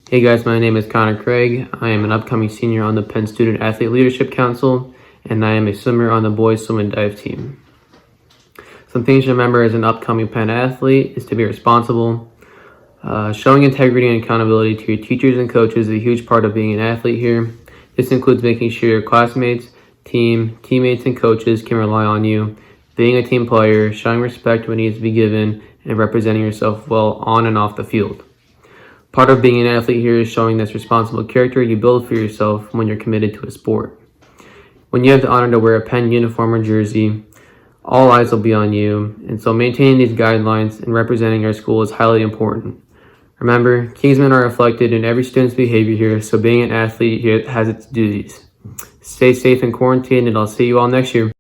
Hey guys, my name is Connor Craig. I am an upcoming senior on the Penn Student Athlete Leadership Council, and I am a swimmer on the boys swim and dive team. Some things to remember as an upcoming Penn athlete is to be responsible. Showing integrity and accountability to your teachers and coaches is a huge part of being an athlete here. This includes making sure your classmates, teammates, and coaches can rely on you, being a team player, showing respect when needs to be given, and representing yourself well on and off the field. Part of being an athlete here is showing this responsible character you build for yourself when you're committed to a sport. When you have the honor to wear a Penn uniform or jersey, all eyes will be on you, and so maintaining these guidelines and representing our school is highly important. Remember, Kingsmen are reflected in every student's behavior here, so being an athlete here has its duties. Stay safe in quarantine, and I'll see you all next year.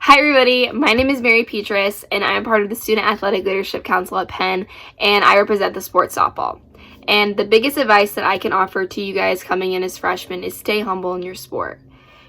Hi everybody, my name is Mary Petrus and I am part of the Student Athletic Leadership Council at Penn, and I represent the sports softball. And the biggest advice that I can offer to you guys coming in as freshmen is stay humble in your sport.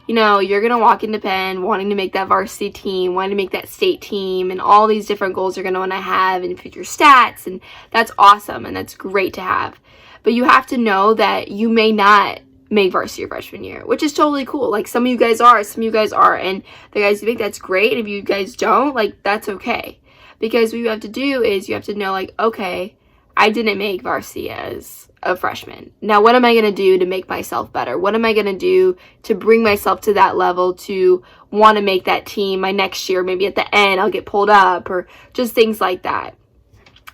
You know, you're going to walk into Penn wanting to make that varsity team, wanting to make that state team, and all these different goals you're going to want to have and future stats, and that's awesome and that's great to have. But you have to know that you may not make varsity your freshman year, which is totally cool. Like, some of you guys are, some of you guys are, and the guys who think that's great, and if you guys don't, like, that's okay. Because what you have to do is you have to know, like, okay, I didn't make varsity as a freshman. Now, what am I going to do to make myself better? What am I going to do to bring myself to that level to want to make that team my next year? Maybe at the end I'll get pulled up, or just things like that.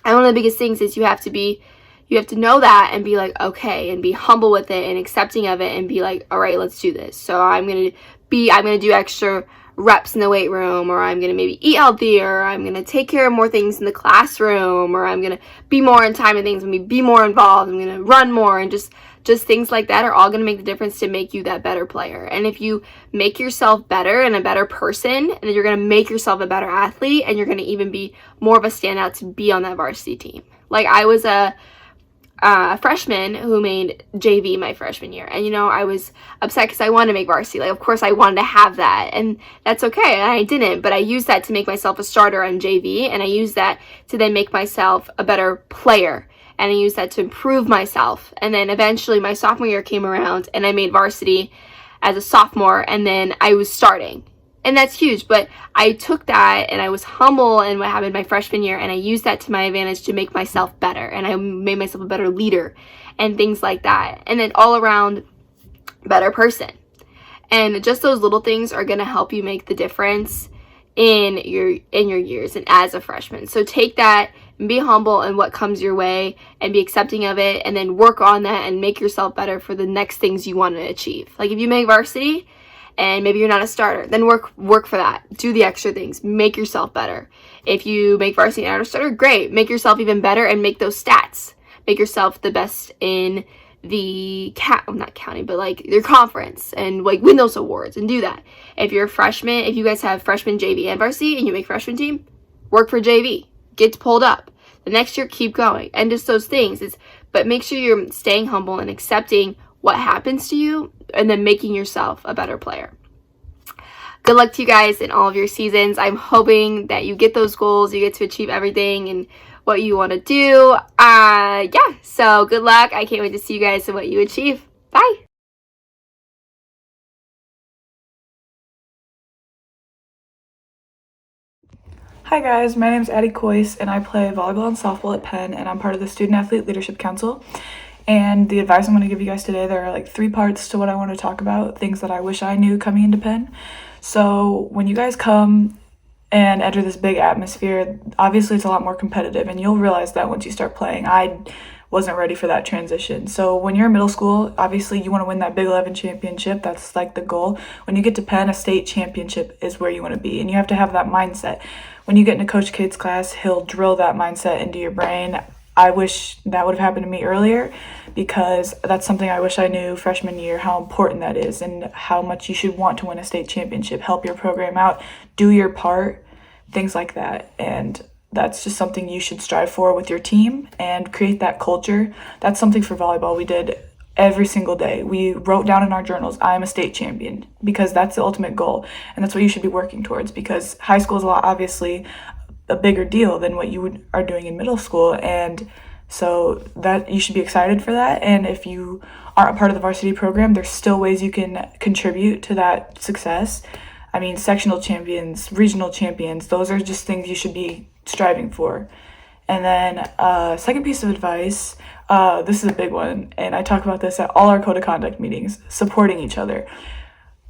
And one of the biggest things is you have to know that and be like, okay, and be humble with it and accepting of it and be like, all right, let's do this. So I'm going to do extra reps in the weight room, or I'm going to maybe eat healthier, or I'm going to take care of more things in the classroom, or I'm going to be more on time and things, I'm going to be more involved, I'm going to run more, and just things like that are all going to make the difference to make you that better player. And if you make yourself better and a better person, and you're going to make yourself a better athlete, and you're going to even be more of a standout to be on that varsity team. Like, I was a freshman who made JV my freshman year, and I was upset because I wanted to make varsity. Like, of course I wanted to have that, and that's okay, and I didn't, but I used that to make myself a starter on JV, and I used that to then make myself a better player, and I used that to improve myself. And then eventually my sophomore year came around and I made varsity as a sophomore, and then I was starting. And that's huge, but I took that and I was humble in what happened my freshman year, and I used that to my advantage to make myself better, and I made myself a better leader and things like that, and then all around better person. And just those little things are going to help you make the difference in your years and as a freshman. So take that and be humble in what comes your way and be accepting of it, and then work on that and make yourself better for the next things you want to achieve. Like, if you make varsity and maybe you're not a starter, then work for that. Do the extra things. Make yourself better. If you make varsity and not a starter, great. Make yourself even better and make those stats. Make yourself the best in the not county, but like your conference, and like win those awards and do that. If you're a freshman, if you guys have freshman JV and varsity and you make freshman team, work for JV. Get pulled up. The next year, keep going. And just those things. But make sure you're staying humble and accepting what happens to you, and then making yourself a better player. Good luck to you guys in all of your seasons. I'm hoping that you get those goals, you get to achieve everything and what you want to do. So good luck. I can't wait to see you guys and what you achieve. Bye. Hi guys, my name is Addie Coyce and I play volleyball and softball at Penn, and I'm part of the Student Athlete Leadership Council. And the advice I'm going to give you guys today, there are like 3 parts to what I want to talk about, things that I wish I knew coming into Penn. So when you guys come and enter this big atmosphere, obviously it's a lot more competitive, and you'll realize that once you start playing. I wasn't ready for that transition. So when you're in middle school, obviously you want to win that Big 11 championship. That's like the goal. When you get to Penn, a state championship is where you want to be, and you have to have that mindset. When you get into Coach Kidd's class, he'll drill that mindset into your brain. I wish that would have happened to me earlier, because that's something I wish I knew freshman year, how important that is and how much you should want to win a state championship, help your program out, do your part, things like that. And that's just something you should strive for with your team and create that culture. That's something for volleyball we did every single day. We wrote down in our journals, I am a state champion, because that's the ultimate goal. And that's what you should be working towards, because high school is obviously a bigger deal than what you are doing in middle school. And so that you should be excited for that. And if you aren't a part of the varsity program, there's still ways you can contribute to that success. I mean, sectional champions, regional champions, those are just things you should be striving for. And then second piece of advice, this is a big one, and I talk about this at all our code of conduct meetings, supporting each other.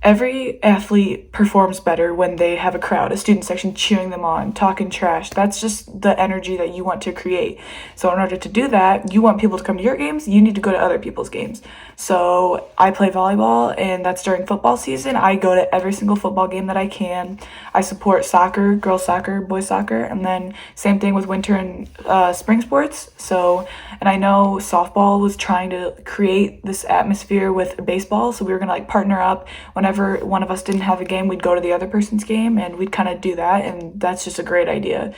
Every athlete performs better when they have a crowd, a student section cheering them on, talking trash. That's just the energy that you want to create. So in order to do that, you want people to come to your games, you need to go to other people's games. So I play volleyball, and that's during football season. I go to every single football game that I can. I support soccer, girls soccer, boys soccer, and then same thing with winter and spring sports. So, and I know softball was trying to create this atmosphere with baseball, so we were gonna partner up. Whenever one of us didn't have a game, we'd go to the other person's game, and we'd kind of do that, and that's just a great idea.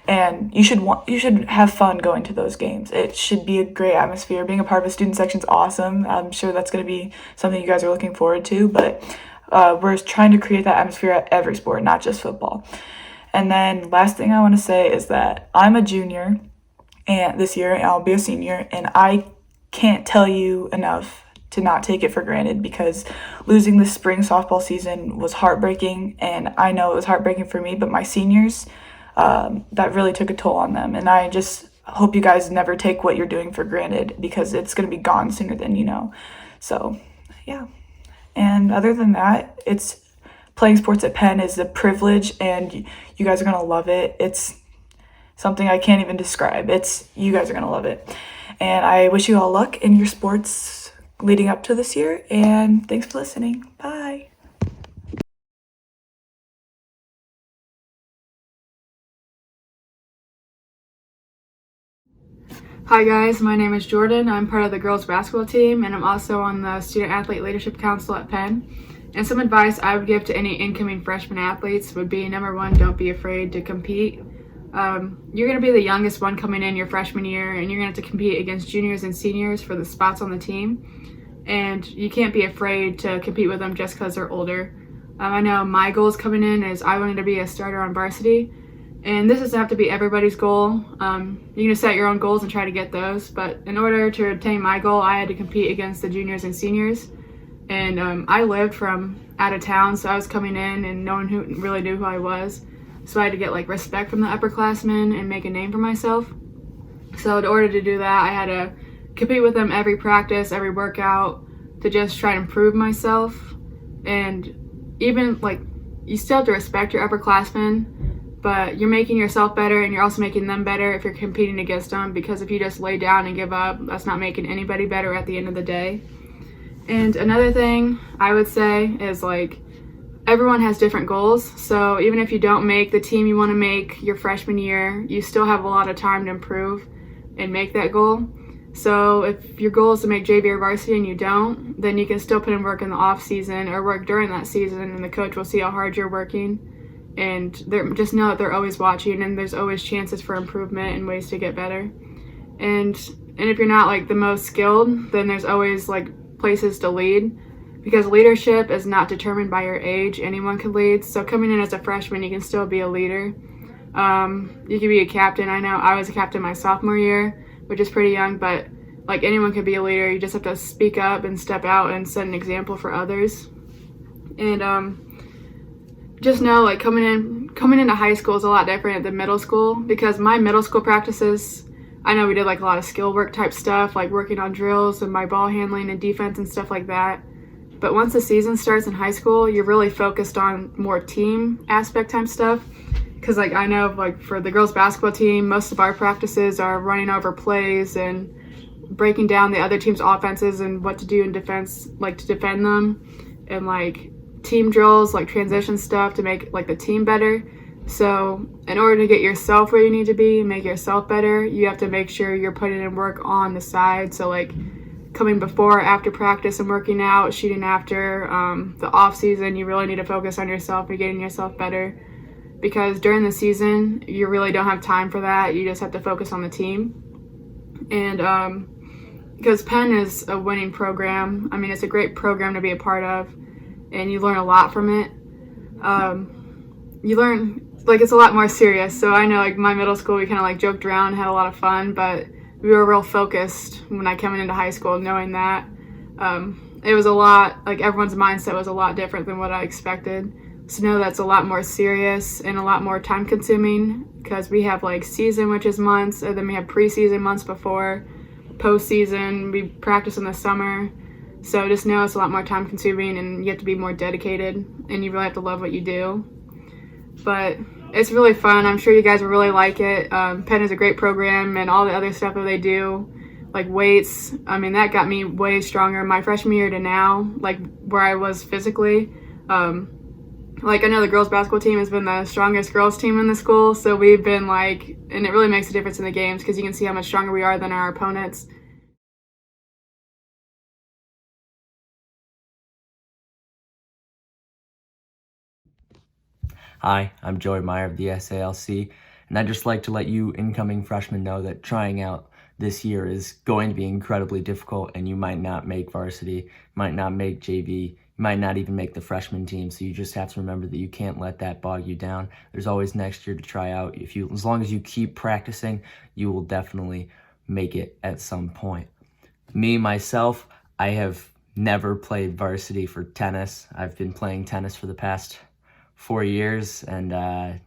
And you should have fun going to those games. It should be a great atmosphere. Being a part of a student section is awesome. I'm sure that's going to be something you guys are looking forward to, but we're trying to create that atmosphere at every sport, not just football. And then last thing I want to say is that I'm a junior and this year, and I'll be a senior, and I can't tell you enough to not take it for granted, because losing the spring softball season was heartbreaking, and I know it was heartbreaking for me, but my seniors, that really took a toll on them. And I just hope you guys never take what you're doing for granted, because it's going to be gone sooner than you know. So, yeah. And other than that, it's playing sports at Penn is a privilege, and you guys are going to love it. It's something I can't even describe. You guys are going to love it. And I wish you all luck in your sports leading up to this year, and thanks for listening. Bye. Hi guys, my name is Jordan. I'm part of the girls basketball team, and I'm also on the Student Athlete Leadership Council at Penn. And some advice I would give to any incoming freshman athletes would be, number one, don't be afraid to compete. You're going to be the youngest one coming in your freshman year, and you're going to have to compete against juniors and seniors for the spots on the team. And you can't be afraid to compete with them just because they're older. I know my goals coming in is I wanted to be a starter on varsity, and this doesn't have to be everybody's goal. You can set your own goals and try to get those, but in order to attain my goal, I had to compete against the juniors and seniors. And I lived from out of town, so I was coming in and no one who really knew who I was. So I had to get respect from the upperclassmen and make a name for myself. So in order to do that, I had to compete with them every practice, every workout, to just try to improve myself. And even you still have to respect your upperclassmen, but you're making yourself better, and you're also making them better if you're competing against them, because if you just lay down and give up, that's not making anybody better at the end of the day. And another thing I would say is everyone has different goals, so even if you don't make the team you want to make your freshman year, you still have a lot of time to improve and make that goal. So if your goal is to make JV or varsity and you don't, then you can still put in work in the off season or work during that season, and the coach will see how hard you're working, and just know that they're always watching, and there's always chances for improvement and ways to get better. And if you're not the most skilled, then there's always places to lead, because leadership is not determined by your age. Anyone can lead. So coming in as a freshman, you can still be a leader. You can be a captain. I know I was a captain my sophomore year, which is pretty young, but anyone could be a leader. You just have to speak up and step out and set an example for others. And just know coming into high school is a lot different than middle school, because my middle school practices, I know we did a lot of skill work type stuff, working on drills and my ball handling and defense and stuff like that. But once the season starts in high school, you're really focused on more team aspect type stuff. Because I know for the girls basketball team, most of our practices are running over plays and breaking down the other team's offenses and what to do in defense, to defend them, and team drills, transition stuff to make the team better. So in order to get yourself where you need to be and make yourself better, you have to make sure you're putting in work on the side. So coming before, after practice and working out, shooting after, the off season, you really need to focus on yourself and getting yourself better, because during the season you really don't have time for that. You just have to focus on the team. And because Penn is a winning program. I mean, it's a great program to be a part of, and you learn a lot from it. You learn, like, it's a lot more serious. So I know, like, my middle school, we kind of, like, joked around, had a lot of fun, but we were real focused when I came into high school, knowing that. It was a lot, like, everyone's mindset was a lot different than what I expected. So know that's a lot more serious and a lot more time consuming, because we have, like, season, which is months, and then we have preseason months before, postseason, we practice in the summer. So just know it's a lot more time consuming, and you have to be more dedicated, and you really have to love what you do. But it's really fun. I'm sure you guys will really like it. Penn is a great program, and all the other stuff that they do, like weights, I mean, that got me way stronger my freshman year to now, like where I was physically. Like, I know the girls basketball team has been the strongest girls team in the school, so we've been like, and it really makes a difference in the games because you can see how much stronger we are than our opponents. Hi, I'm Joey Meyer of the SALC, and I'd just like to let you incoming freshmen know that trying out this year is going to be incredibly difficult, and you might not make varsity, might not make JV, you might not even make the freshman team, so you just have to remember that you can't let that bog you down. There's always next year to try out. As long as you keep practicing, you will definitely make it at some point. Me, myself, I have never played varsity for tennis. I've been playing tennis for the past 4 years, and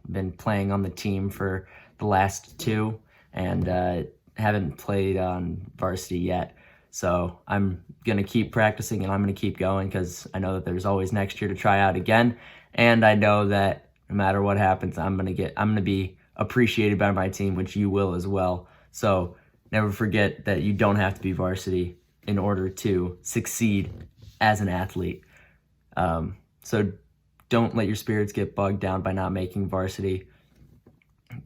been playing on the team for the last 2, and haven't played on varsity yet. So I'm gonna keep practicing, and I'm gonna keep going, because I know that there's always next year to try out again, and I know that no matter what happens, I'm gonna be appreciated by my team, which you will as well. So never forget that you don't have to be varsity in order to succeed as an athlete. So don't let your spirits get bogged down by not making varsity.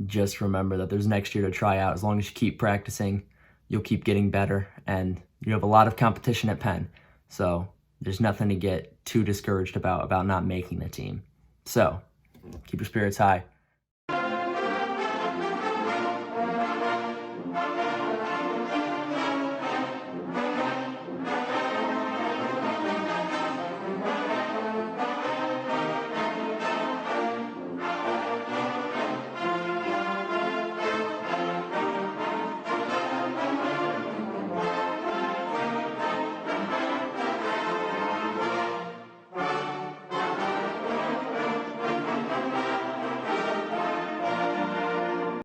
Just remember that there's next year to try out. As long as you keep practicing, you'll keep getting better, and you have a lot of competition at Penn. So there's nothing to get too discouraged about not making the team. So keep your spirits high.